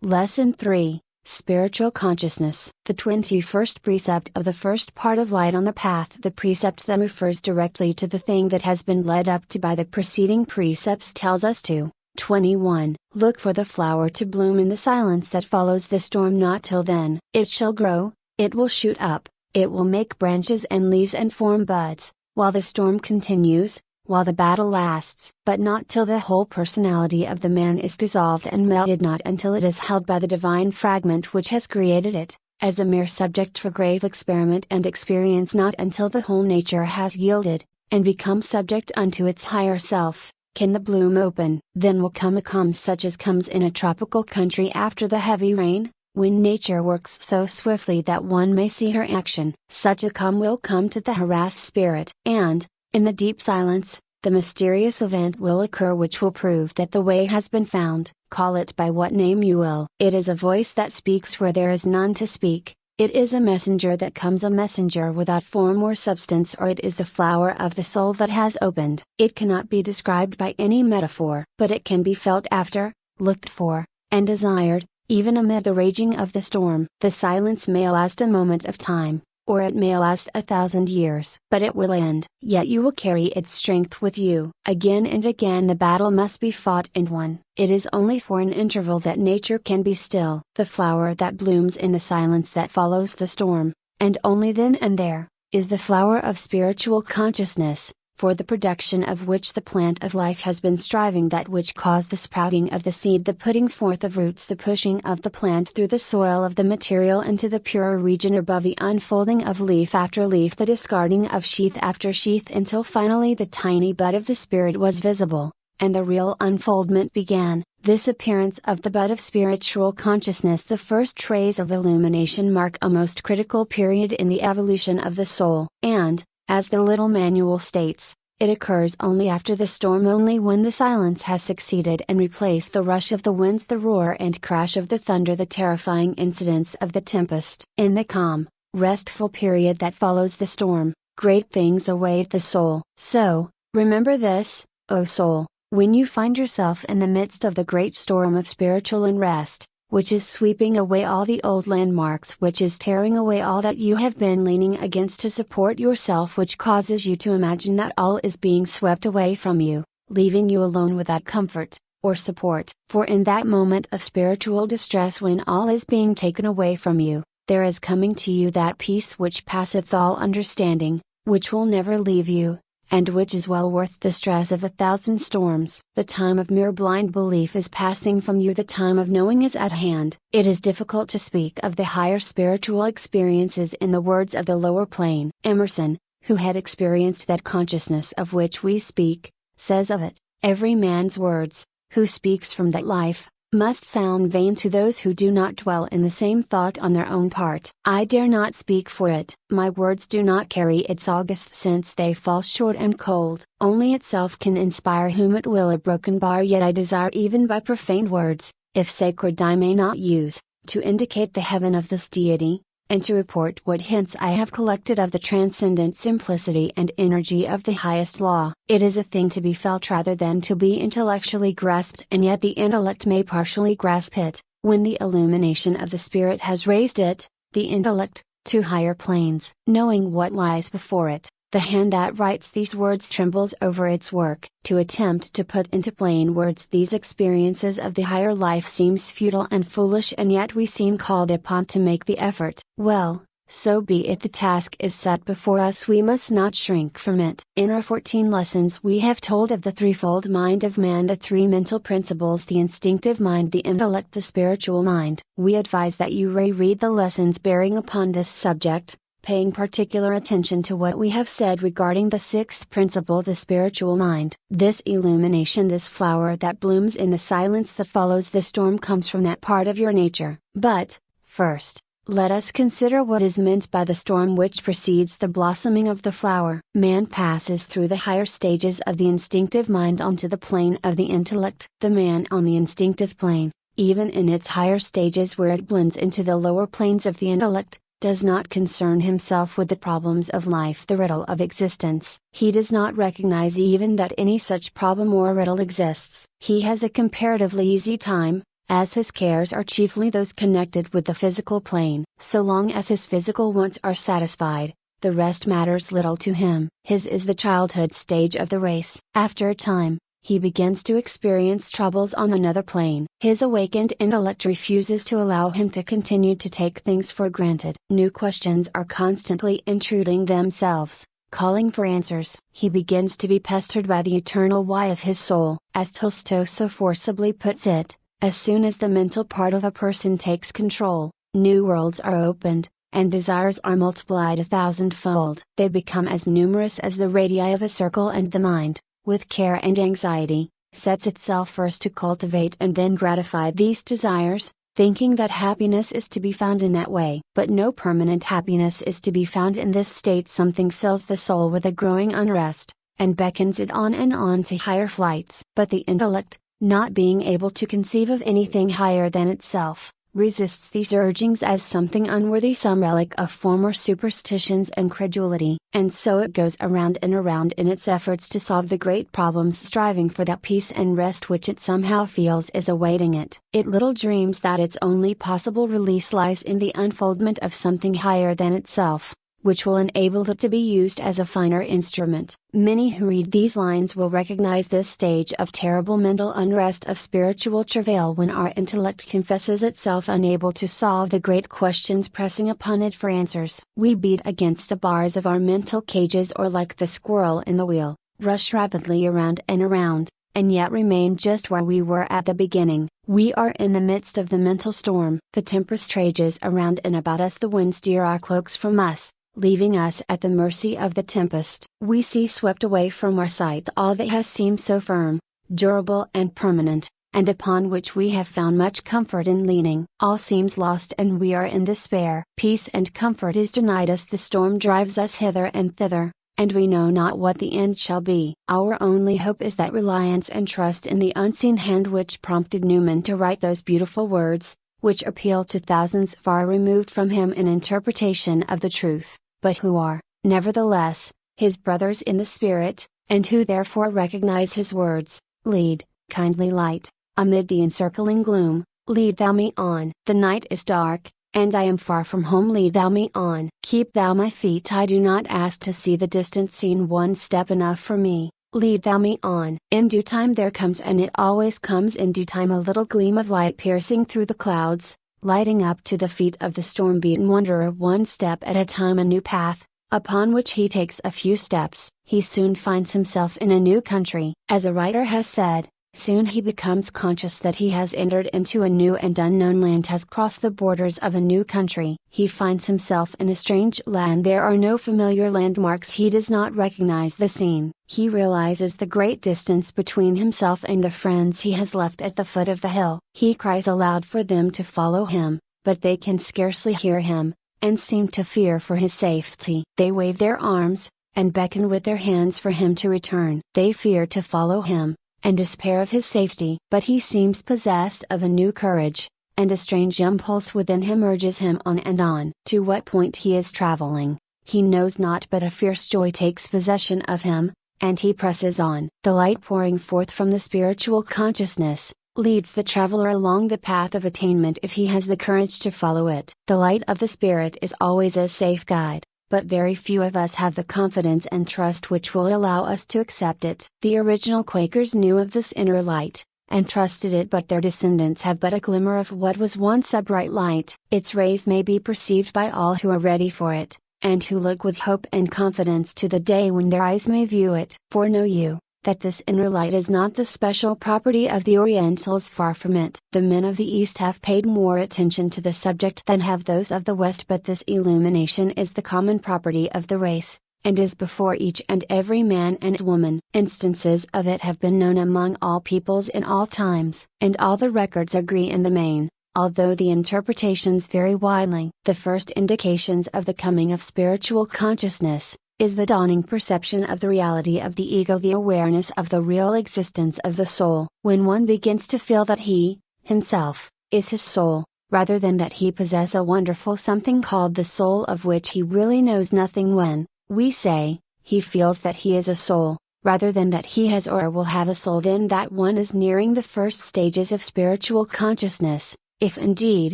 Lesson 3, Spiritual Consciousness. The 21st precept of the first part of Light on the Path. The precept that refers directly to the thing that has been led up to by the preceding precepts tells us to 21. Look for the flower to bloom in the silence that follows the storm. Not till then. It shall grow, it will shoot up, it will make branches and leaves and form buds, while the storm continues, while the battle lasts. But not till the whole personality of the man is dissolved and melted. Not until it is held by the divine fragment which has created it, as a mere subject for grave experiment and experience. Not until the whole nature has yielded, and become subject unto its higher self, can the bloom open. Then will come a calm such as comes in a tropical country after the heavy rain, when nature works so swiftly that one may see her action. Such a calm will come to the harassed spirit. And, in the deep silence, the mysterious event will occur which will prove that the way has been found. Call it by what name you will. It is a voice that speaks where there is none to speak. It is a messenger that comes, a messenger without form or substance, or it is the flower of the soul that has opened. It cannot be described by any metaphor, but it can be felt after, looked for, and desired, even amid the raging of the storm. The silence may last a moment of time, or it may last 1,000 years. But it will end. Yet you will carry its strength with you. Again and again the battle must be fought and won. It is only for an interval that nature can be still. The flower that blooms in the silence that follows the storm, and only then and there, is the flower of spiritual consciousness, for the production of which the plant of life has been striving, that which caused the sprouting of the seed, the putting forth of roots, the pushing of the plant through the soil of the material into the purer region above, the unfolding of leaf after leaf, the discarding of sheath after sheath, until finally the tiny bud of the spirit was visible, and the real unfoldment began. This appearance of the bud of spiritual consciousness, the first rays of illumination, mark a most critical period in the evolution of the soul. And, as the little manual states, it occurs only after the storm, only when the silence has succeeded and replaced the rush of the winds, the roar and crash of the thunder, the terrifying incidents of the tempest. In the calm, restful period that follows the storm, great things await the soul. So, remember this, O soul, when you find yourself in the midst of the great storm of spiritual unrest, which is sweeping away all the old landmarks, which is tearing away all that you have been leaning against to support yourself, which causes you to imagine that all is being swept away from you, leaving you alone without comfort, or support. For in that moment of spiritual distress, when all is being taken away from you, there is coming to you that peace which passeth all understanding, which will never leave you, and which is well worth the stress of 1,000 storms. The time of mere blind belief is passing from you, the time of knowing is at hand. It is difficult to speak of the higher spiritual experiences in the words of the lower plane. Emerson, who had experienced that consciousness of which we speak, says of it, "Every man's words, who speaks from that life, must sound vain to those who do not dwell in the same thought on their own part. I dare not speak for it. My words do not carry its august sense, they fall short and cold. Only itself can inspire whom it will. A broken bar, yet I desire even by profane words, if sacred I may not use, to indicate the heaven of this deity, and to report what hints I have collected of the transcendent simplicity and energy of the highest law. It is a thing to be felt rather than to be intellectually grasped, and yet the intellect may partially grasp it, when the illumination of the Spirit has raised it, the intellect, to higher planes. Knowing what lies before it, the hand that writes these words trembles over its work. To attempt to put into plain words these experiences of the higher life seems futile and foolish, and yet we seem called upon to make the effort. Well, so be it. The task is set before us, we must not shrink from it. In our 14 lessons we have told of the threefold mind of man, the three mental principles: the instinctive mind, the intellect, the spiritual mind. We advise that you reread the lessons bearing upon this subject, paying particular attention to what we have said regarding the sixth principle, the spiritual mind. This illumination, this flower that blooms in the silence that follows the storm, comes from that part of your nature. But, first, let us consider what is meant by the storm which precedes the blossoming of the flower. Man passes through the higher stages of the instinctive mind onto the plane of the intellect. The man on the instinctive plane, even in its higher stages where it blends into the lower planes of the intellect, does not concern himself with the problems of life, the riddle of existence. He does not recognize even that any such problem or riddle exists. He has a comparatively easy time, as his cares are chiefly those connected with the physical plane. So long as his physical wants are satisfied, the rest matters little to him. His is the childhood stage of the race. After a time, he begins to experience troubles on another plane. His awakened intellect refuses to allow him to continue to take things for granted. New questions are constantly intruding themselves, calling for answers. He begins to be pestered by the eternal why of his soul. As Tolstoy so forcibly puts it, as soon as the mental part of a person takes control, new worlds are opened, and desires are multiplied 1,000-fold. They become as numerous as the radii of a circle, and the mind, with care and anxiety, sets itself first to cultivate and then gratify these desires, thinking that happiness is to be found in that way. But no permanent happiness is to be found in this state. Something fills the soul with a growing unrest, and beckons it on and on to higher flights. But the intellect, not being able to conceive of anything higher than itself, resists these urgings as something unworthy, some relic of former superstitions and credulity. And so it goes around and around in its efforts to solve the great problems, striving for that peace and rest which it somehow feels is awaiting it. It little dreams that its only possible release lies in the unfoldment of something higher than itself, which will enable it to be used as a finer instrument. Many who read these lines will recognize this stage of terrible mental unrest, of spiritual travail, when our intellect confesses itself unable to solve the great questions pressing upon it for answers. We beat against the bars of our mental cages, or like the squirrel in the wheel, rush rapidly around and around, and yet remain just where we were at the beginning. We are in the midst of the mental storm. The tempest rages around and about us, the winds tear our cloaks from us, leaving us at the mercy of the tempest. We see swept away from our sight all that has seemed so firm, durable and permanent, and upon which we have found much comfort in leaning. All seems lost and we are in despair. Peace and comfort is denied us, the storm drives us hither and thither, and we know not what the end shall be. Our only hope is that reliance and trust in the unseen hand which prompted Newman to write those beautiful words, which appeal to thousands far removed from him in interpretation of the truth, but who are, nevertheless, his brothers in the Spirit, and who therefore recognize his words. Lead, kindly light, amid the encircling gloom, lead thou me on. The night is dark, and I am far from home, lead thou me on. Keep thou my feet, I do not ask to see the distant scene, one step enough for me, lead thou me on. In due time there comes, and it always comes in due time, a little gleam of light piercing through the clouds, lighting up to the feet of the storm-beaten wanderer one step at a time a new path, upon which he takes a few steps. He soon finds himself in a new country. As a writer has said, soon he becomes conscious that he has entered into a new and unknown land, has crossed the borders of a new country. He finds himself in a strange land. There are no familiar landmarks. He does not recognize the scene. He realizes the great distance between himself and the friends he has left at the foot of the hill. He cries aloud for them to follow him, but they can scarcely hear him, and seem to fear for his safety. They wave their arms, and beckon with their hands for him to return. They fear to follow him, and despair of his safety. But he seems possessed of a new courage, and a strange impulse within him urges him on and on. To what point he is traveling, he knows not, but a fierce joy takes possession of him, and he presses on. The light pouring forth from the spiritual consciousness, leads the traveler along the path of attainment if he has the courage to follow it. The light of the Spirit is always a safe guide, but very few of us have the confidence and trust which will allow us to accept it. The original Quakers knew of this inner light, and trusted it, but their descendants have but a glimmer of what was once a bright light. Its rays may be perceived by all who are ready for it, and who look with hope and confidence to the day when their eyes may view it. For know you, that this inner light is not the special property of the Orientals, far from it. The men of the East have paid more attention to the subject than have those of the West, but this illumination is the common property of the race, and is before each and every man and woman. Instances of it have been known among all peoples in all times, and all the records agree in the main, although the interpretations vary widely. The first indications of the coming of spiritual consciousness is the dawning perception of the reality of the ego, the awareness of the real existence of the soul. When one begins to feel that he, himself, is his soul, rather than that he possess a wonderful something called the soul of which he really knows nothing, when, we say, he feels that he is a soul, rather than that he has or will have a soul, then that one is nearing the first stages of spiritual consciousness, if indeed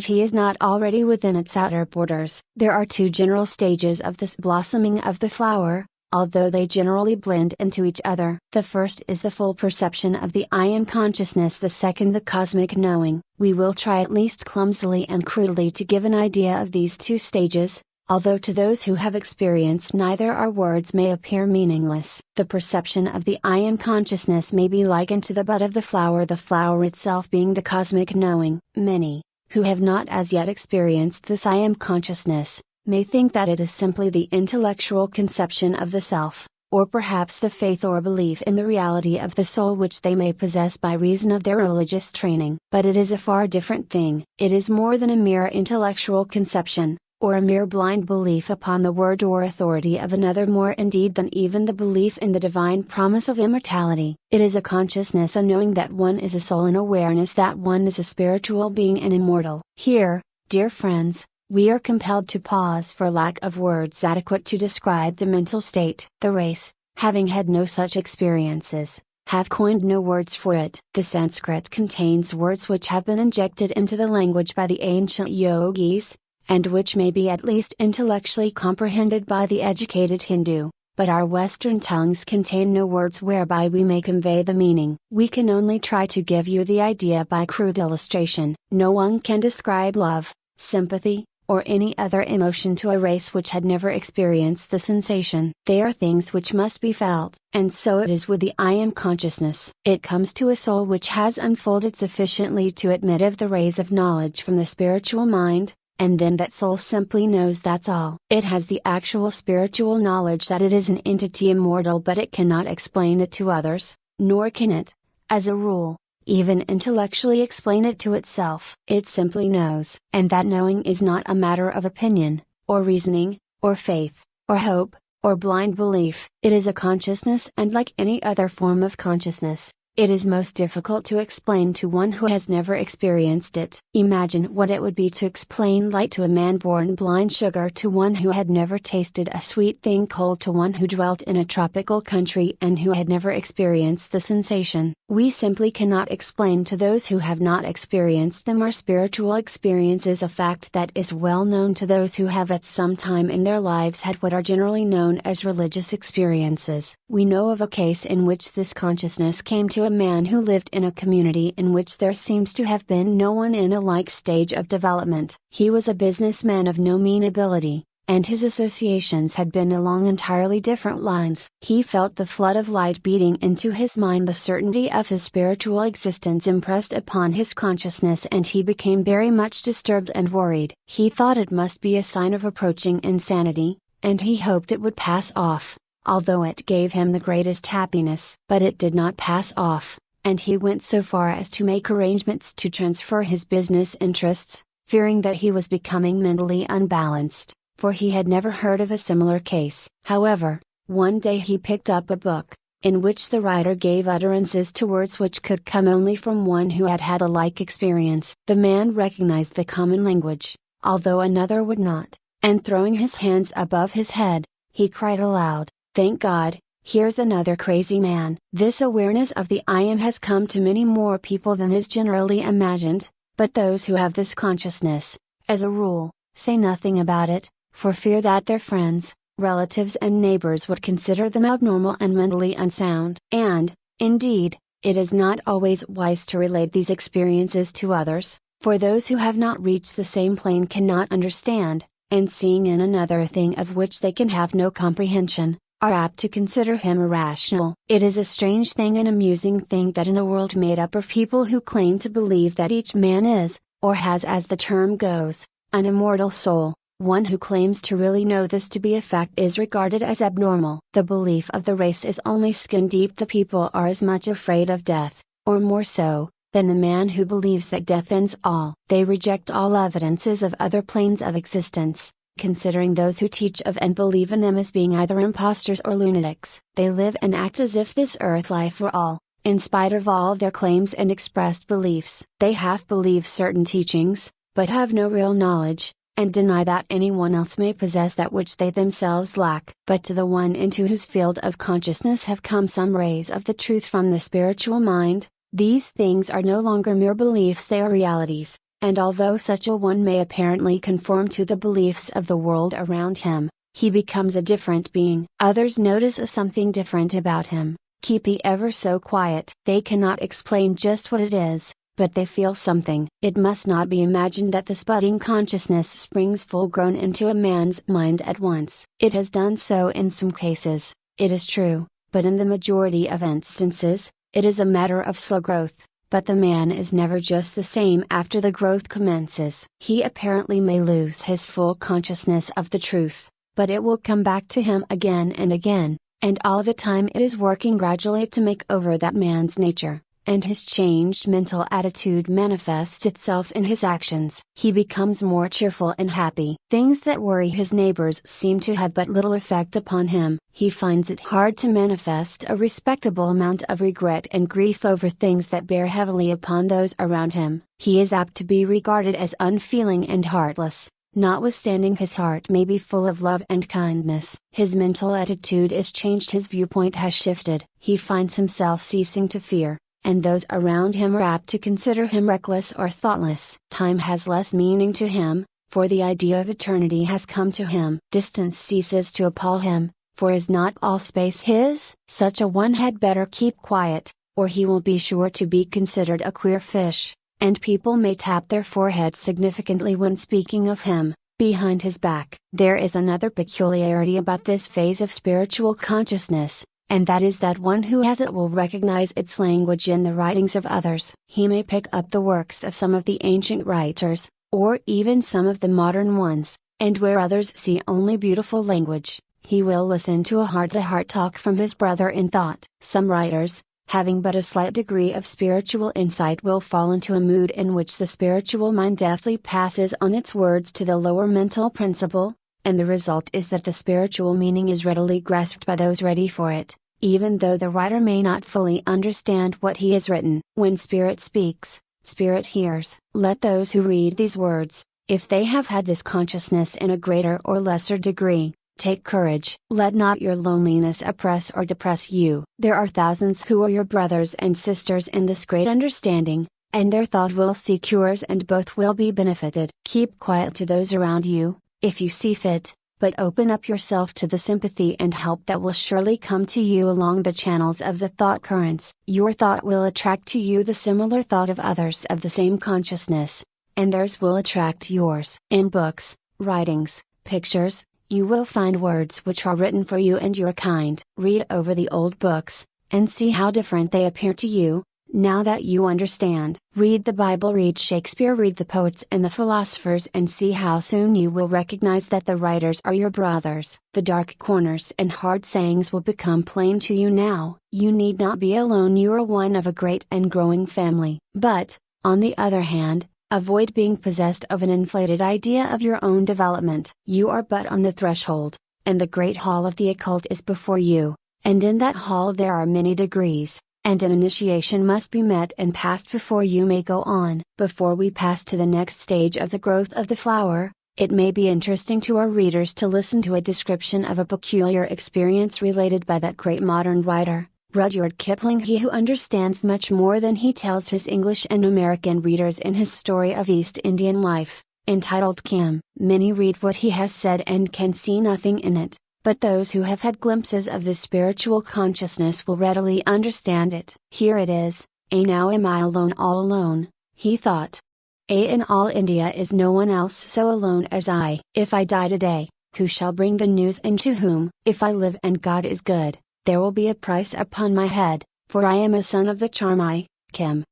he is not already within its outer borders. There are two general stages of this blossoming of the flower, although they generally blend into each other. The first is the full perception of the I Am consciousness, the second the cosmic knowing. We will try at least clumsily and crudely to give an idea of these two stages, although to those who have experienced neither our words may appear meaningless. The perception of the I Am consciousness may be likened to the bud of the flower itself being the cosmic knowing. Many, who have not as yet experienced this I Am consciousness, may think that it is simply the intellectual conception of the self, or perhaps the faith or belief in the reality of the soul which they may possess by reason of their religious training. But it is a far different thing. It is more than a mere intellectual conception, or a mere blind belief upon the word or authority of another, more indeed than even the belief in the divine promise of immortality. It is a consciousness, a knowing that one is a soul, an awareness that one is a spiritual being and immortal. Here, dear friends, we are compelled to pause for lack of words adequate to describe the mental state. The race, having had no such experiences, have coined no words for it. The Sanskrit contains words which have been injected into the language by the ancient yogis, and which may be at least intellectually comprehended by the educated Hindu, but our Western tongues contain no words whereby we may convey the meaning. We can only try to give you the idea by crude illustration. No one can describe love, sympathy, or any other emotion to a race which had never experienced the sensation. They are things which must be felt. And so it is with the I Am consciousness. It comes to a soul which has unfolded sufficiently to admit of the rays of knowledge from the spiritual mind, and then that soul simply knows, that's all. It has the actual spiritual knowledge that it is an entity immortal, but it cannot explain it to others, nor can it, as a rule, even intellectually explain it to itself. It simply knows. And that knowing is not a matter of opinion, or reasoning, or faith, or hope, or blind belief. It is a consciousness, and like any other form of consciousness, it is most difficult to explain to one who has never experienced it. Imagine what it would be to explain light to a man born blind, sugar to one who had never tasted a sweet thing, cold to one who dwelt in a tropical country and who had never experienced the sensation. We simply cannot explain to those who have not experienced them. Our spiritual experience is a fact that is well known to those who have at some time in their lives had what are generally known as religious experiences. We know of a case in which this consciousness came to a man who lived in a community in which there seems to have been no one in a like stage of development. He was a businessman of no mean ability, and his associations had been along entirely different lines. He felt the flood of light beating into his mind, the certainty of his spiritual existence impressed upon his consciousness, and he became very much disturbed and worried. He thought it must be a sign of approaching insanity, and he hoped it would pass off, although it gave him the greatest happiness. But it did not pass off, and he went so far as to make arrangements to transfer his business interests, fearing that he was becoming mentally unbalanced, for he had never heard of a similar case. However, one day he picked up a book, in which the writer gave utterances to words which could come only from one who had had a like experience. The man recognized the common language, although another would not, and throwing his hands above his head, he cried aloud, "Thank God, here's another crazy man." This awareness of the I Am has come to many more people than is generally imagined, but those who have this consciousness, as a rule, say nothing about it, for fear that their friends, relatives and neighbors would consider them abnormal and mentally unsound. And, indeed, it is not always wise to relate these experiences to others, for those who have not reached the same plane cannot understand, and seeing in another a thing of which they can have no comprehension, are apt to consider him irrational. It is a strange thing and amusing thing that in a world made up of people who claim to believe that each man is, or has, as the term goes, an immortal soul, one who claims to really know this to be a fact is regarded as abnormal. The belief of the race is only skin deep. The people are as much afraid of death, or more so, than the man who believes that death ends all. They reject all evidences of other planes of existence, considering those who teach of and believe in them as being either impostors or lunatics. They live and act as if this earth life were all, in spite of all their claims and expressed beliefs. They half believe certain teachings, but have no real knowledge, and deny that anyone else may possess that which they themselves lack. But to the one into whose field of consciousness have come some rays of the truth from the spiritual mind, these things are no longer mere beliefs, they are realities, and although such a one may apparently conform to the beliefs of the world around him, he becomes a different being. Others notice something different about him, keep he ever so quiet. They cannot explain just what it is, but they feel something. It must not be imagined that this budding consciousness springs full grown into a man's mind at once. It has done so in some cases, it is true, but in the majority of instances, it is a matter of slow growth. But the man is never just the same after the growth commences. He apparently may lose his full consciousness of the truth, but it will come back to him again and again, and all the time it is working gradually to make over that man's nature, and his changed mental attitude manifests itself in his actions. He becomes more cheerful and happy. Things that worry his neighbors seem to have but little effect upon him. He finds it hard to manifest a respectable amount of regret and grief over things that bear heavily upon those around him. He is apt to be regarded as unfeeling and heartless, notwithstanding his heart may be full of love and kindness. His mental attitude is changed, his viewpoint has shifted. He finds himself ceasing to fear, and those around him are apt to consider him reckless or thoughtless. Time has less meaning to him, for the idea of eternity has come to him. Distance ceases to appall him, for is not all space his? Such a one had better keep quiet, or he will be sure to be considered a queer fish, and people may tap their foreheads significantly when speaking of him, behind his back. There is another peculiarity about this phase of spiritual consciousness, and that is that one who has it will recognize its language in the writings of others. He may pick up the works of some of the ancient writers, or even some of the modern ones, and where others see only beautiful language, he will listen to a heart-to-heart talk from his brother in thought. Some writers, having but a slight degree of spiritual insight, will fall into a mood in which the spiritual mind deftly passes on its words to the lower mental principle, and the result is that the spiritual meaning is readily grasped by those ready for it, even though the writer may not fully understand what he has written. When Spirit speaks, Spirit hears. Let those who read these words, if they have had this consciousness in a greater or lesser degree, take courage. Let not your loneliness oppress or depress you. There are thousands who are your brothers and sisters in this great understanding, and their thought will seek yours and both will be benefited. Keep quiet to those around you, if you see fit, but open up yourself to the sympathy and help that will surely come to you along the channels of the thought currents. Your thought will attract to you the similar thought of others of the same consciousness, and theirs will attract yours. In books, writings, pictures, you will find words which are written for you and your kind. Read over the old books, and see how different they appear to you, now that you understand. Read the Bible, read Shakespeare, read the poets and the philosophers, and see how soon you will recognize that the writers are your brothers. The dark corners and hard sayings will become plain to you now. You need not be alone, you are one of a great and growing family. But, on the other hand, avoid being possessed of an inflated idea of your own development. You are but on the threshold, and the great hall of the occult is before you, and in that hall there are many degrees, and an initiation must be met and passed before you may go on. Before we pass to the next stage of the growth of the flower, it may be interesting to our readers to listen to a description of a peculiar experience related by that great modern writer, Rudyard Kipling. He who understands much more than he tells his English and American readers in his story of East Indian life, entitled Kim. Many read what he has said and can see nothing in it, but those who have had glimpses of this spiritual consciousness will readily understand it. Here it is. Now am I alone, all alone, he thought. In all India is no one else so alone as I. If I die today, who shall bring the news, and to whom? If I live and God is good, there will be a price upon my head, for I am a son of the Charmai, Kim.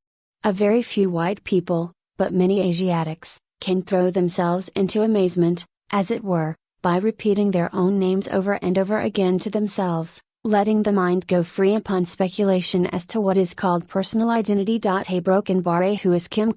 A very few white people, but many Asiatics, can throw themselves into amazement, as it were, by repeating their own names over and over again to themselves, letting the mind go free upon speculation as to what is called personal identity. Hey broken bar, who is Kim?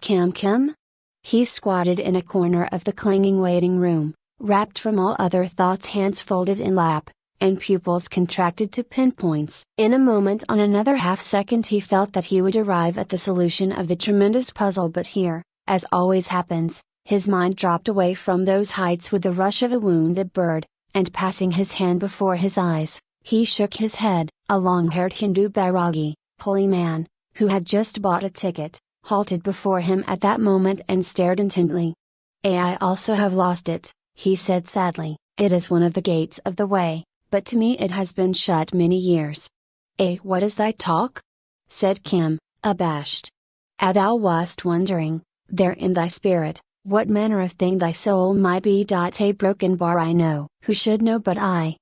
He squatted in a corner of the clanging waiting room, wrapped from all other thoughts, hands folded in lap, and pupils contracted to pinpoints. In a moment, on another half second, he felt that he would arrive at the solution of the tremendous puzzle, but here, as always happens, His mind dropped away from those heights with the rush of a wounded bird, and passing his hand before his eyes, he shook his head. A long-haired Hindu Bairagi, holy man, who had just bought a ticket, halted before him at that moment and stared intently. I also have lost it, he said sadly. It is one of the gates of the way, but to me it has been shut many years. What is thy talk? Said Kim, abashed. Thou wast wondering, there in thy spirit, what manner of thing thy soul might be. A broken bar I know. Who should know but I?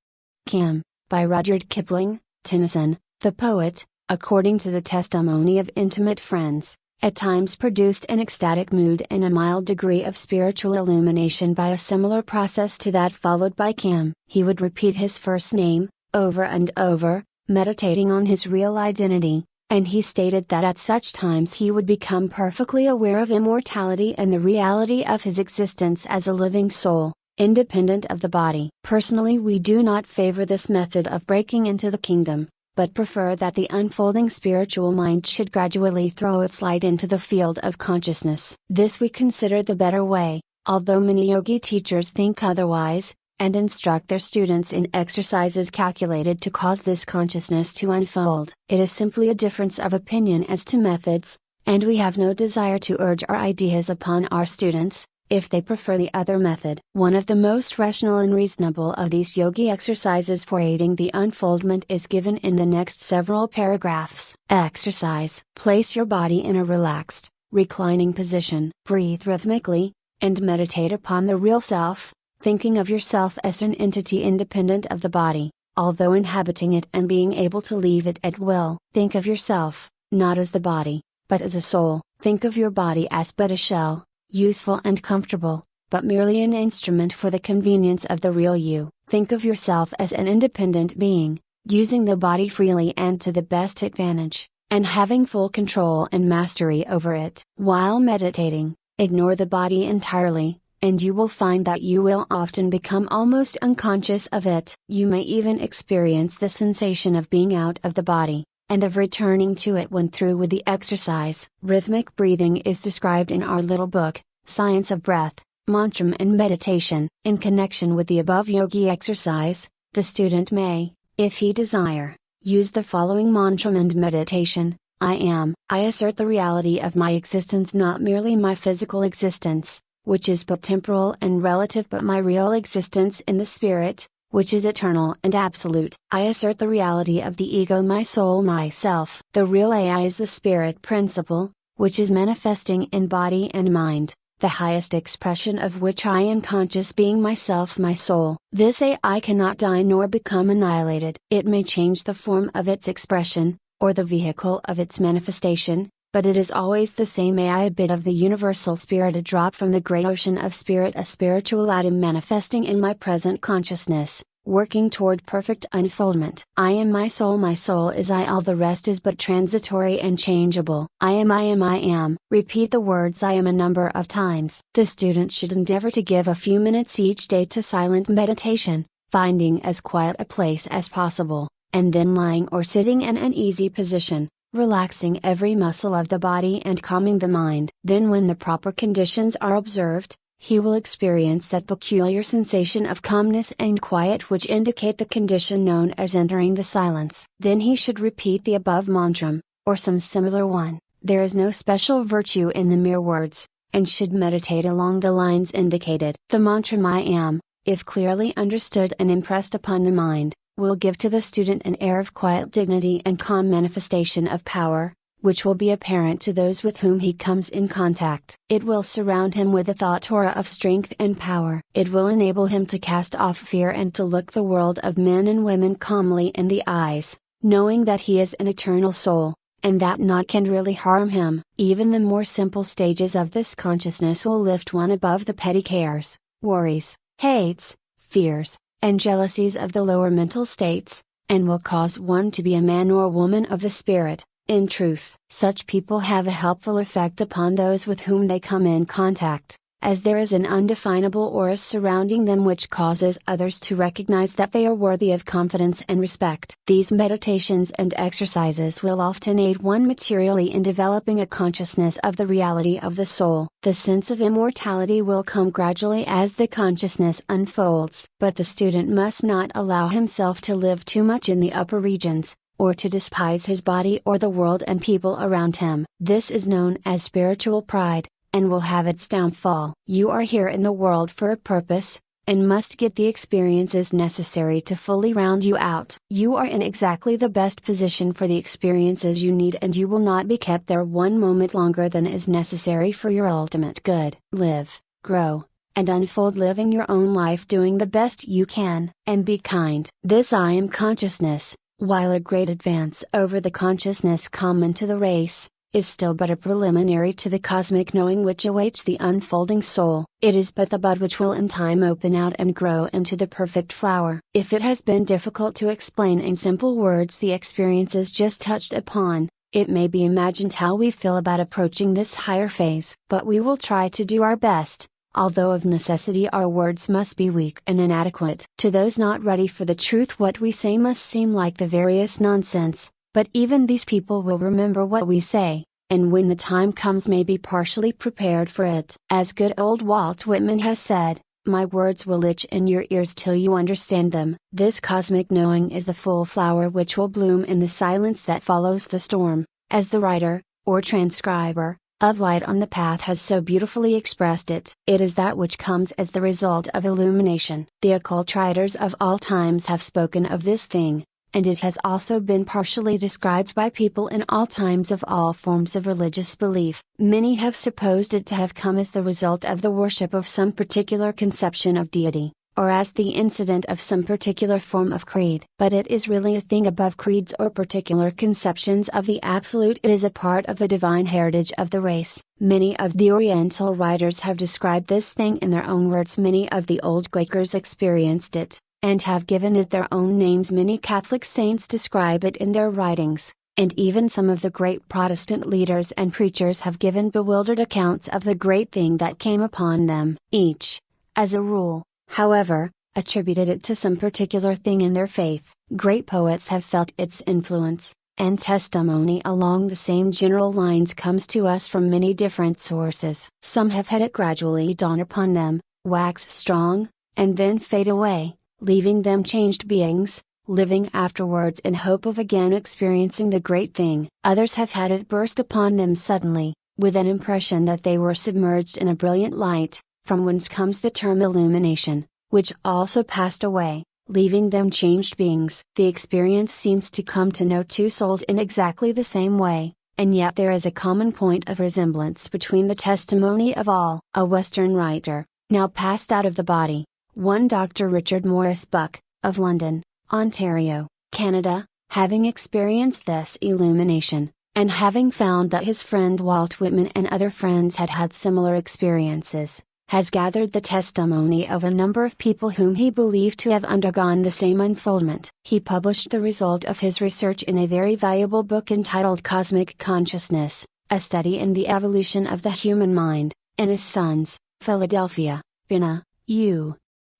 Kim, by Rudyard Kipling. Tennyson, the poet, according to the testimony of intimate friends, at times produced an ecstatic mood and a mild degree of spiritual illumination by a similar process to that followed by Kim. He would repeat his first name, over and over, meditating on his real identity, and he stated that at such times he would become perfectly aware of immortality and the reality of his existence as a living soul, independent of the body. Personally, we do not favor this method of breaking into the kingdom, but prefer that the unfolding spiritual mind should gradually throw its light into the field of consciousness. This we consider the better way, although many yogi teachers think otherwise, and instruct their students in exercises calculated to cause this consciousness to unfold. It is simply a difference of opinion as to methods, and we have no desire to urge our ideas upon our students, if they prefer the other method. One of the most rational and reasonable of these yogi exercises for aiding the unfoldment is given in the next several paragraphs. Exercise. Place your body in a relaxed, reclining position. Breathe rhythmically, and meditate upon the real self, thinking of yourself as an entity independent of the body, although inhabiting it and being able to leave it at will. Think of yourself, not as the body, but as a soul. Think of your body as but a shell, useful and comfortable, but merely an instrument for the convenience of the real you. Think of yourself as an independent being, using the body freely and to the best advantage, and having full control and mastery over it. While meditating, ignore the body entirely, and you will find that you will often become almost unconscious of it. You may even experience the sensation of being out of the body, and of returning to it when through with the exercise. Rhythmic breathing is described in our little book, Science of Breath, Mantram and Meditation. In connection with the above yogi exercise, the student may, if he desire, use the following mantram and meditation. I am. I assert the reality of my existence, not merely my physical existence, which is but temporal and relative, but my real existence in the spirit, which is eternal and absolute. I assert the reality of the ego, my soul, myself. The real I is the spirit principle, which is manifesting in body and mind, the highest expression of which I am conscious, being myself, my soul. This I cannot die nor become annihilated. It may change the form of its expression, or the vehicle of its manifestation, but it is always the same a bit of the universal spirit, a drop from the great ocean of spirit, a spiritual atom manifesting in my present consciousness, working toward perfect unfoldment. I am my soul is I, all the rest is but transitory and changeable. I am. Repeat the words I am a number of times. The student should endeavor to give a few minutes each day to silent meditation, finding as quiet a place as possible, and then lying or sitting in an easy position, relaxing every muscle of the body and calming the mind. Then, when the proper conditions are observed, he will experience that peculiar sensation of calmness and quiet which indicate the condition known as entering the silence. Then he should repeat the above mantram, or some similar one. There is no special virtue in the mere words, and should meditate along the lines indicated. The mantram I am, if clearly understood and impressed upon the mind, will give to the student an air of quiet dignity and calm manifestation of power, which will be apparent to those with whom he comes in contact. It will surround him with a thought aura of strength and power. It will enable him to cast off fear and to look the world of men and women calmly in the eyes, knowing that he is an eternal soul, and that naught can really harm him. Even the more simple stages of this consciousness will lift one above the petty cares, worries, hates, fears, and jealousies of the lower mental states, and will cause one to be a man or woman of the spirit. In truth, such people have a helpful effect upon those with whom they come in contact, as there is an undefinable aura surrounding them which causes others to recognize that they are worthy of confidence and respect. These meditations and exercises will often aid one materially in developing a consciousness of the reality of the soul. The sense of immortality will come gradually as the consciousness unfolds, but the student must not allow himself to live too much in the upper regions, or to despise his body or the world and people around him. This is known as spiritual pride, and will have its downfall. You are here in the world for a purpose, and must get the experiences necessary to fully round you out. You are in exactly the best position for the experiences you need, and you will not be kept there one moment longer than is necessary for your ultimate good. Live, grow, and unfold, living your own life, doing the best you can, and be kind. This I am consciousness, while a great advance over the consciousness common to the race, is still but a preliminary to the cosmic knowing which awaits the unfolding soul. It is but the bud which will in time open out and grow into the perfect flower. If it has been difficult to explain in simple words the experiences just touched upon, it may be imagined how we feel about approaching this higher phase. But we will try to do our best, although of necessity our words must be weak and inadequate. To those not ready for the truth, what we say must seem like the veriest nonsense. But even these people will remember what we say, and when the time comes may be partially prepared for it. As good old Walt Whitman has said, "My words will itch in your ears till you understand them." This cosmic knowing is the full flower which will bloom in the silence that follows the storm, as the writer, or transcriber, of Light on the Path has so beautifully expressed it. It is that which comes as the result of illumination. The occult writers of all times have spoken of this thing, and it has also been partially described by people in all times of all forms of religious belief. Many have supposed it to have come as the result of the worship of some particular conception of deity, or as the incident of some particular form of creed. But it is really a thing above creeds or particular conceptions of the Absolute. It is a part of the divine heritage of the race. Many of the Oriental writers have described this thing in their own words. Many of the old Quakers experienced it, and have given it their own names. Many Catholic saints describe it in their writings, and even some of the great Protestant leaders and preachers have given bewildered accounts of the great thing that came upon them. Each, as a rule, however, attributed it to some particular thing in their faith. Great poets have felt its influence, and testimony along the same general lines comes to us from many different sources. Some have had it gradually dawn upon them, wax strong, and then fade away, leaving them changed beings, living afterwards in hope of again experiencing the great thing. Others have had it burst upon them suddenly, with an impression that they were submerged in a brilliant light, from whence comes the term illumination, which also passed away, leaving them changed beings. The experience seems to come to no two souls in exactly the same way, and yet there is a common point of resemblance between the testimony of all. A Western writer, now passed out of the body, one Dr. Richard Morris Buck, of London, Ontario, Canada, having experienced this illumination, and having found that his friend Walt Whitman and other friends had had similar experiences, has gathered the testimony of a number of people whom he believed to have undergone the same unfoldment. He published the result of his research in a very valuable book entitled Cosmic Consciousness, A Study in the Evolution of the Human Mind, in his Sons, Philadelphia, PA,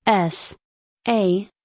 USA,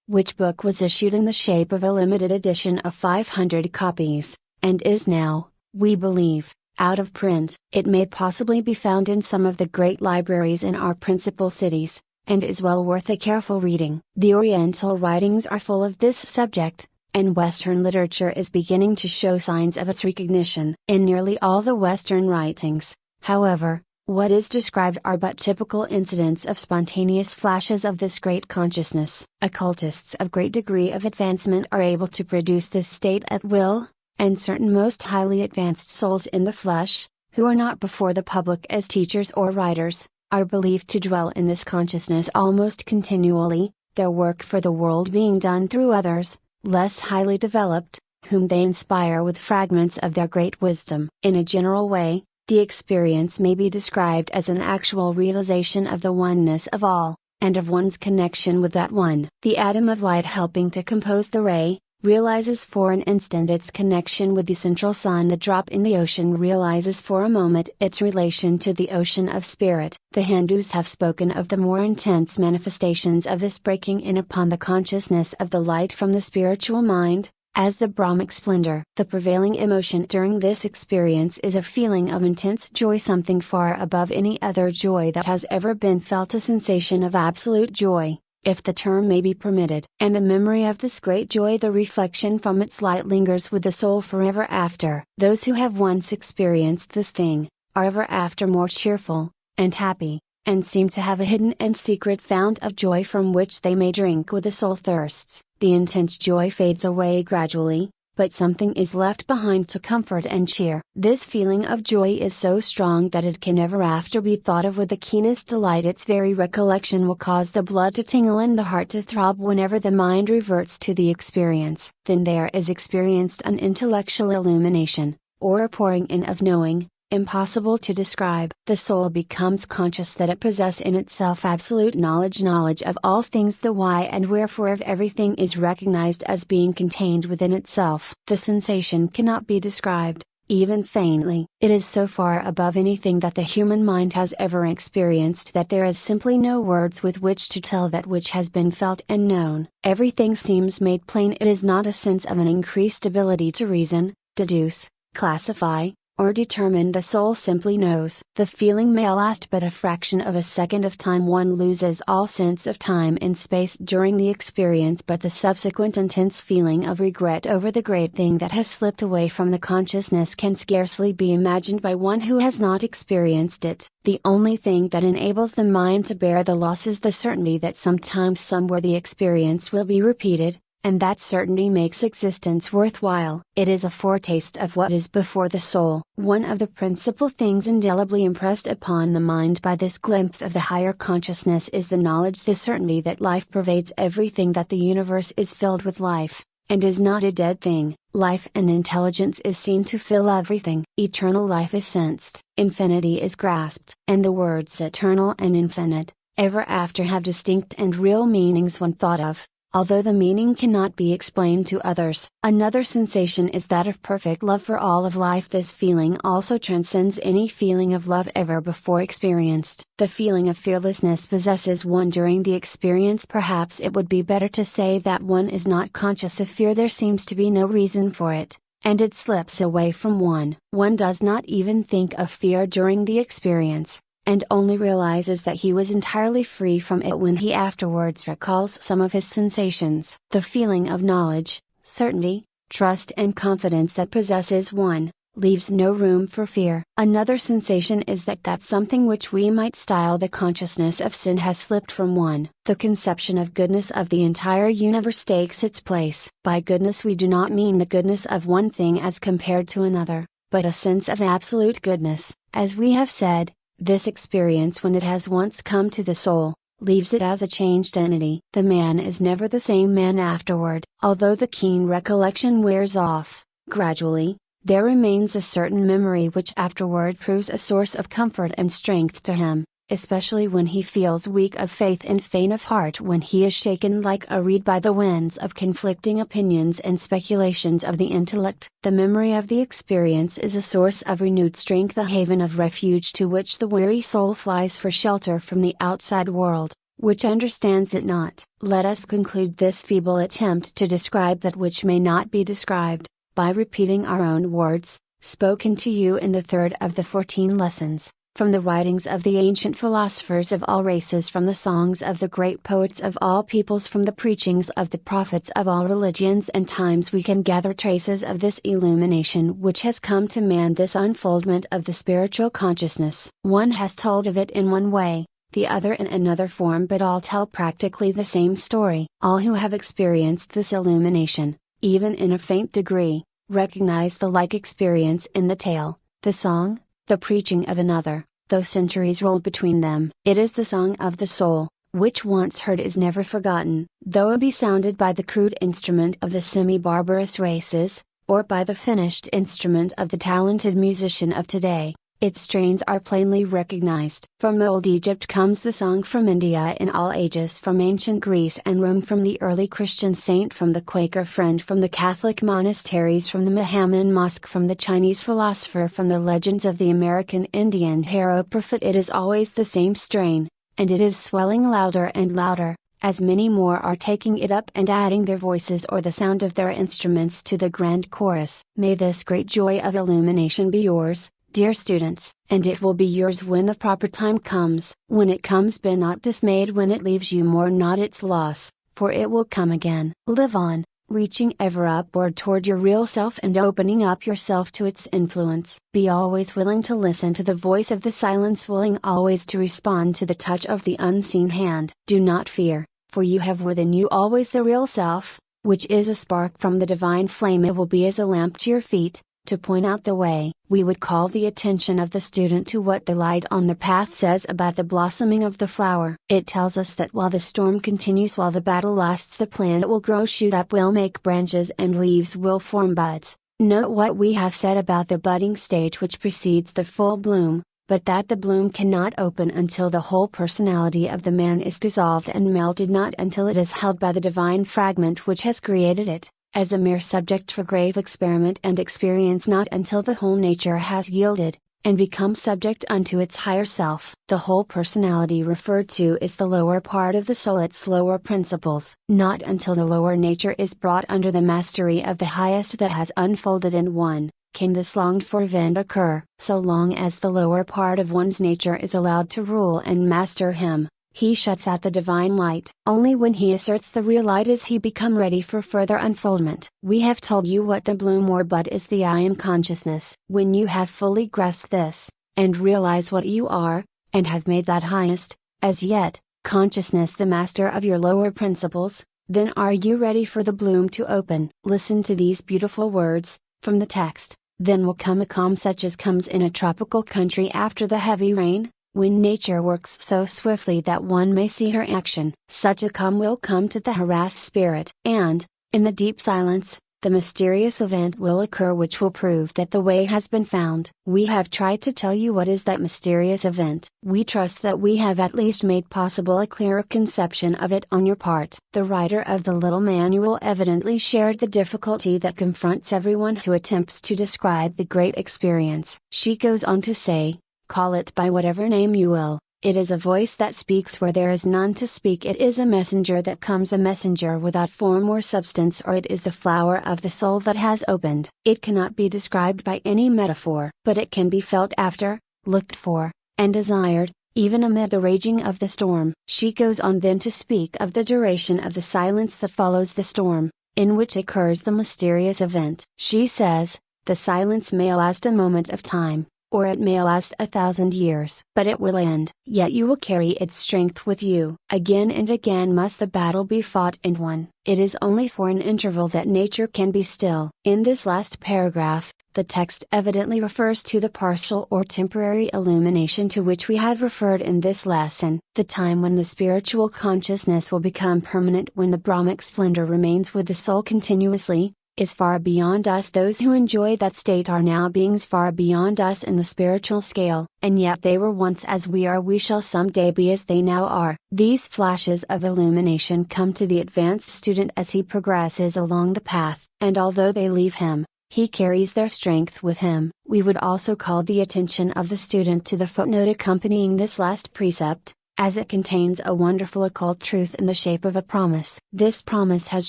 which book was issued in the shape of a limited edition of 500 copies, and is now, we believe, out of print. It may possibly be found in some of the great libraries in our principal cities, and is well worth a careful reading. The Oriental writings are full of this subject, and Western literature is beginning to show signs of its recognition. In nearly all the Western writings, however, what is described are but typical incidents of spontaneous flashes of this great consciousness. Occultists of great degree of advancement are able to produce this state at will, and certain most highly advanced souls in the flesh, who are not before the public as teachers or writers, are believed to dwell in this consciousness almost continually, their work for the world being done through others, less highly developed, whom they inspire with fragments of their great wisdom. In a general way, the experience may be described as an actual realization of the oneness of all, and of one's connection with that one. The atom of light helping to compose the ray, realizes for an instant its connection with the central sun. The drop in the ocean realizes for a moment its relation to the ocean of spirit. The Hindus have spoken of the more intense manifestations of this breaking in upon the consciousness of the light from the spiritual mind, as the Brahmic splendor. The prevailing emotion during this experience is a feeling of intense joy, something far above any other joy that has ever been felt, a sensation of absolute joy, if the term may be permitted. And the memory of this great joy, the reflection from its light, lingers with the soul forever after. Those who have once experienced this thing, are ever after more cheerful, and happy, and seem to have a hidden and secret fount of joy from which they may drink when the soul thirsts. The intense joy fades away gradually, but something is left behind to comfort and cheer. This feeling of joy is so strong that it can ever after be thought of with the keenest delight. Its very recollection will cause the blood to tingle and the heart to throb whenever the mind reverts to the experience. Then there is experienced an intellectual illumination, or a pouring in of knowing, impossible to describe. The soul becomes conscious that it possesses in itself absolute knowledge of all things. The why and wherefore of everything is recognized as being contained within itself. The sensation cannot be described, even faintly. It is so far above anything that the human mind has ever experienced that there is simply no words with which to tell that which has been felt and known. Everything seems made plain. It is not a sense of an increased ability to reason, deduce, classify, or determine. The soul simply knows. The feeling may last but a fraction of a second of time. One loses all sense of time and space during the experience, but the subsequent intense feeling of regret over the great thing that has slipped away from the consciousness can scarcely be imagined by one who has not experienced it. The only thing that enables the mind to bear the loss is the certainty that sometime somewhere the experience will be repeated, and that certainty makes existence worthwhile. It is a foretaste of what is before the soul. One of the principal things indelibly impressed upon the mind by this glimpse of the higher consciousness is the knowledge, the certainty that life pervades everything, that the universe is filled with life, and is not a dead thing. Life and intelligence is seen to fill everything. Eternal life is sensed. Infinity is grasped. And the words eternal and infinite, ever after, have distinct and real meanings when thought of, although the meaning cannot be explained to others. Another sensation is that of perfect love for all of life. This feeling also transcends any feeling of love ever before experienced. The feeling of fearlessness possesses one during the experience. Perhaps it would be better to say that one is not conscious of fear. There seems to be no reason for it, and it slips away from one. One does not even think of fear during the experience, and only realizes that he was entirely free from it when he afterwards recalls some of his sensations. The feeling of knowledge, certainty, trust and confidence that possesses one, leaves no room for fear. Another sensation is that something which we might style the consciousness of sin has slipped from one. The conception of goodness of the entire universe takes its place. By goodness we do not mean the goodness of one thing as compared to another, but a sense of absolute goodness. As we have said, this experience, when it has once come to the soul, leaves it as a changed entity. The man is never the same man afterward. Although the keen recollection wears off, gradually, there remains a certain memory which afterward proves a source of comfort and strength to him, especially when he feels weak of faith and faint of heart, when he is shaken like a reed by the winds of conflicting opinions and speculations of the intellect. The memory of the experience is a source of renewed strength, a haven of refuge to which the weary soul flies for shelter from the outside world, which understands it not. Let us conclude this feeble attempt to describe that which may not be described, by repeating our own words, spoken to you in the third of the 14 lessons. From the writings of the ancient philosophers of all races, from the songs of the great poets of all peoples, from the preachings of the prophets of all religions and times, we can gather traces of this illumination which has come to man, this unfoldment of the spiritual consciousness. One has told of it in one way, the other in another form, but all tell practically the same story. All who have experienced this illumination, even in a faint degree, recognize the like experience in the tale, the song, the preaching of another, though centuries roll between them. It is the song of the soul, which once heard is never forgotten, though it be sounded by the crude instrument of the semi-barbarous races, or by the finished instrument of the talented musician of today. its strains are plainly recognized. From old Egypt comes the song, from India in all ages, from ancient Greece and Rome, from the early Christian saint, from the Quaker friend, from the Catholic monasteries, from the Mohammedan mosque, from the Chinese philosopher, from the legends of the American Indian hero prophet. It is always the same strain, and it is swelling louder and louder, as many more are taking it up and adding their voices or the sound of their instruments to the grand chorus. May this great joy of illumination be yours, dear students, and it will be yours when the proper time comes. When it comes, be not dismayed when it leaves you, mourn not its loss, for it will come again. Live on, reaching ever upward toward your real self and opening up yourself to its influence. Be always willing to listen to the voice of the silence, willing always to respond to the touch of the unseen hand. Do not fear, for you have within you always the real self, which is a spark from the divine flame. It will be as a lamp to your feet, to point out the way. We would call the attention of the student to what the light on the path says about the blossoming of the flower. It tells us that while the storm continues, while the battle lasts, the plant will grow, shoot up, will make branches, and leaves will form buds. Note what we have said about the budding stage which precedes the full bloom, but that the bloom cannot open until the whole personality of the man is dissolved and melted, not until it is held by the divine fragment which has created it, as a mere subject for grave experiment and experience, not until the whole nature has yielded, and become subject unto its higher self. The whole personality referred to is the lower part of the soul, its lower principles. Not until the lower nature is brought under the mastery of the highest that has unfolded in one, can this longed for event occur. So long as the lower part of one's nature is allowed to rule and master him, he shuts out the divine light. Only when he asserts the real light is he become ready for further unfoldment. We have told you what the bloom or bud is, the I am consciousness. When you have fully grasped this, and realize what you are, and have made that highest, as yet, consciousness the master of your lower principles, then are you ready for the bloom to open. Listen to these beautiful words, from the text. Then will come a calm such as comes in a tropical country after the heavy rain, when nature works so swiftly that one may see her action. Such a calm will come to the harassed spirit. And, in the deep silence, the mysterious event will occur which will prove that the way has been found. We have tried to tell you what is that mysterious event. We trust that we have at least made possible a clearer conception of it on your part. The writer of the little manual evidently shared the difficulty that confronts everyone who attempts to describe the great experience. She goes on to say, call it by whatever name you will, it is a voice that speaks where there is none to speak. It is a messenger that comes, a messenger without form or substance, or it is the flower of the soul that has opened. It cannot be described by any metaphor, but it can be felt after, looked for, and desired, even amid the raging of the storm. She goes on then to speak of the duration of the silence that follows the storm, in which occurs the mysterious event. She says, the silence may last a moment of time, or it may last 1,000 years, but it will end. Yet you will carry its strength with you. Again and again must the battle be fought and won. It is only for an interval that nature can be still. In this last paragraph, the text evidently refers to the partial or temporary illumination to which we have referred in this lesson. The time when the spiritual consciousness will become permanent, when the Brahmic splendor remains with the soul continuously, is far beyond us. Those who enjoy that state are now beings far beyond us in the spiritual scale, and yet they were once as we are. We shall someday be as they now are. These flashes of illumination come to the advanced student as he progresses along the path, and although they leave him, he carries their strength with him. We would also call the attention of the student to the footnote accompanying this last precept, as it contains a wonderful occult truth in the shape of a promise. This promise has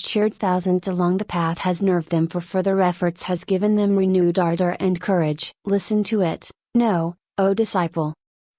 cheered thousands along the path, has nerved them for further efforts, has given them renewed ardor and courage. Listen to it. Know, O disciple,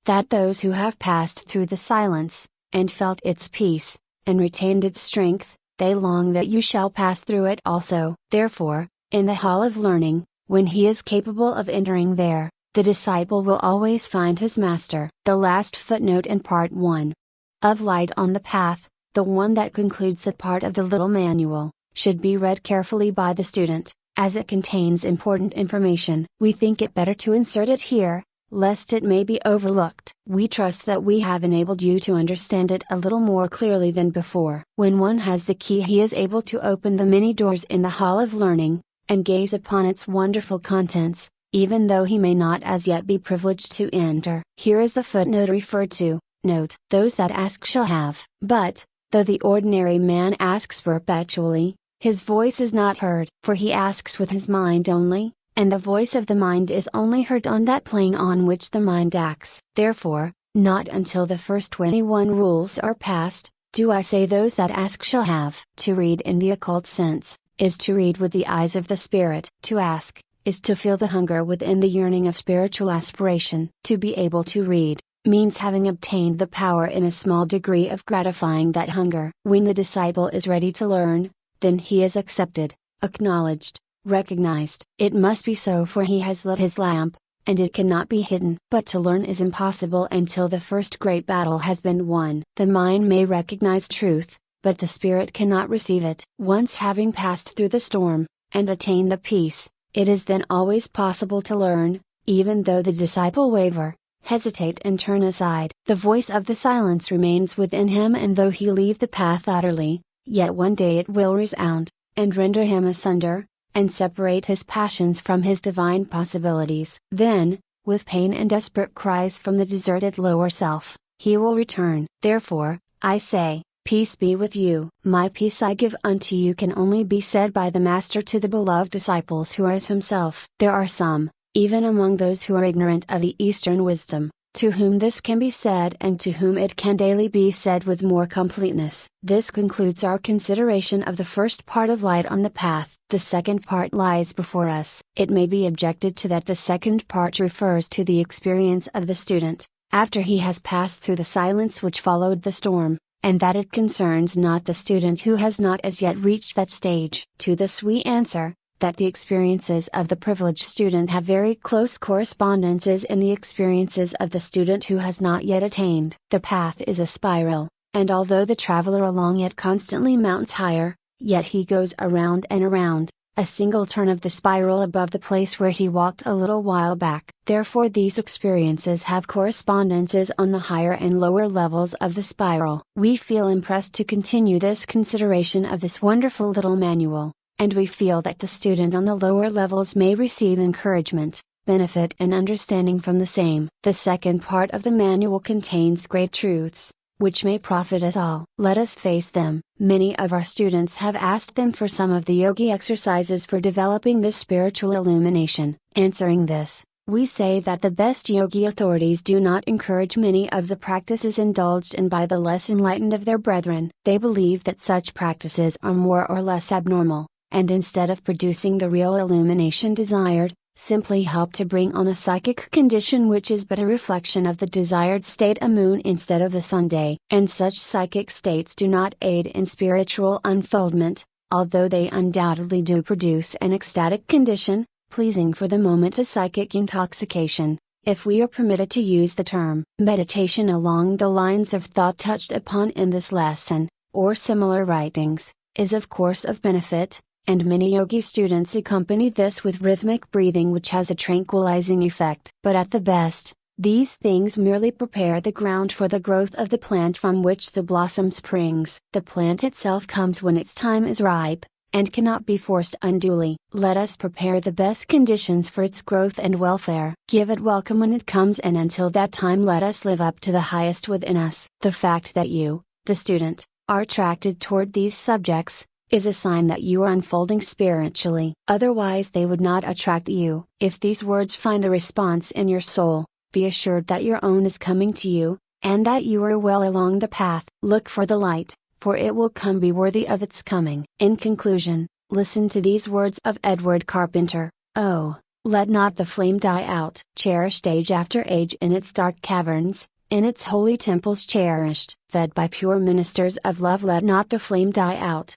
that those who have passed through the silence, and felt its peace, and retained its strength, they long that you shall pass through it also. Therefore, in the hall of learning, when he is capable of entering there, the disciple will always find his master. The last footnote in Part 1 of Light on the Path, the one that concludes that part of the little manual, should be read carefully by the student, as it contains important information. We think it better to insert it here, lest it may be overlooked. We trust that we have enabled you to understand it a little more clearly than before. When one has the key, he is able to open the many doors in the hall of learning, and gaze upon its wonderful contents, even though he may not as yet be privileged to enter. Here is the footnote referred to. Note: those that ask shall have. But, though the ordinary man asks perpetually, his voice is not heard. For he asks with his mind only, and the voice of the mind is only heard on that plane on which the mind acts. Therefore, not until the first 21 rules are passed, do I say those that ask shall have. To read in the occult sense, is to read with the eyes of the spirit. To ask, is to feel the hunger within the yearning of spiritual aspiration. To be able to read, means having obtained the power in a small degree of gratifying that hunger. When the disciple is ready to learn, then he is accepted, acknowledged, recognized. It must be so, for he has lit his lamp, and it cannot be hidden. But to learn is impossible until the first great battle has been won. The mind may recognize truth, but the spirit cannot receive it. Once having passed through the storm, and attained the peace, it is then always possible to learn, even though the disciple waver, hesitate and turn aside. The voice of the silence remains within him, and though he leave the path utterly, yet one day it will resound, and render him asunder, and separate his passions from his divine possibilities. Then, with pain and desperate cries from the deserted lower self, he will return. Therefore, I say, peace be with you. My peace I give unto you can only be said by the Master to the beloved disciples who are as himself. There are some, even among those who are ignorant of the Eastern wisdom, to whom this can be said and to whom it can daily be said with more completeness. This concludes our consideration of the first part of Light on the Path. The second part lies before us. It may be objected to that the second part refers to the experience of the student, after he has passed through the silence which followed the storm, and that it concerns not the student who has not as yet reached that stage. To this we answer, that the experiences of the privileged student have very close correspondences in the experiences of the student who has not yet attained. The path is a spiral, and although the traveler along it constantly mounts higher, yet he goes around and around, a single turn of the spiral above the place where he walked a little while back. Therefore these experiences have correspondences on the higher and lower levels of the spiral. We feel impressed to continue this consideration of this wonderful little manual, and we feel that the student on the lower levels may receive encouragement, benefit and understanding from the same. The second part of the manual contains great truths, which may profit us all. Let us face them. Many of our students have asked them for some of the yogi exercises for developing this spiritual illumination. Answering this, we say that the best yogi authorities do not encourage many of the practices indulged in by the less enlightened of their brethren. They believe that such practices are more or less abnormal, and instead of producing the real illumination desired, simply help to bring on a psychic condition which is but a reflection of the desired state, a moon instead of the sun day. And such psychic states do not aid in spiritual unfoldment, although they undoubtedly do produce an ecstatic condition, pleasing for the moment a psychic intoxication, if we are permitted to use the term. Meditation along the lines of thought touched upon in this lesson, or similar writings, is of course of benefit, and many yogi students accompany this with rhythmic breathing which has a tranquilizing effect. But at the best, these things merely prepare the ground for the growth of the plant from which the blossom springs. The plant itself comes when its time is ripe, and cannot be forced unduly. Let us prepare the best conditions for its growth and welfare. Give it welcome when it comes, and until that time let us live up to the highest within us. The fact that you, the student, are attracted toward these subjects, is a sign that you are unfolding spiritually. Otherwise they would not attract you. If these words find a response in your soul, be assured that your own is coming to you, and that you are well along the path. Look for the light, for it will come. Be worthy of its coming. In conclusion, listen to these words of Edward Carpenter: "Oh, let not the flame die out. Cherished age after age in its dark caverns, in its holy temples cherished. Fed by pure ministers of love, let not the flame die out.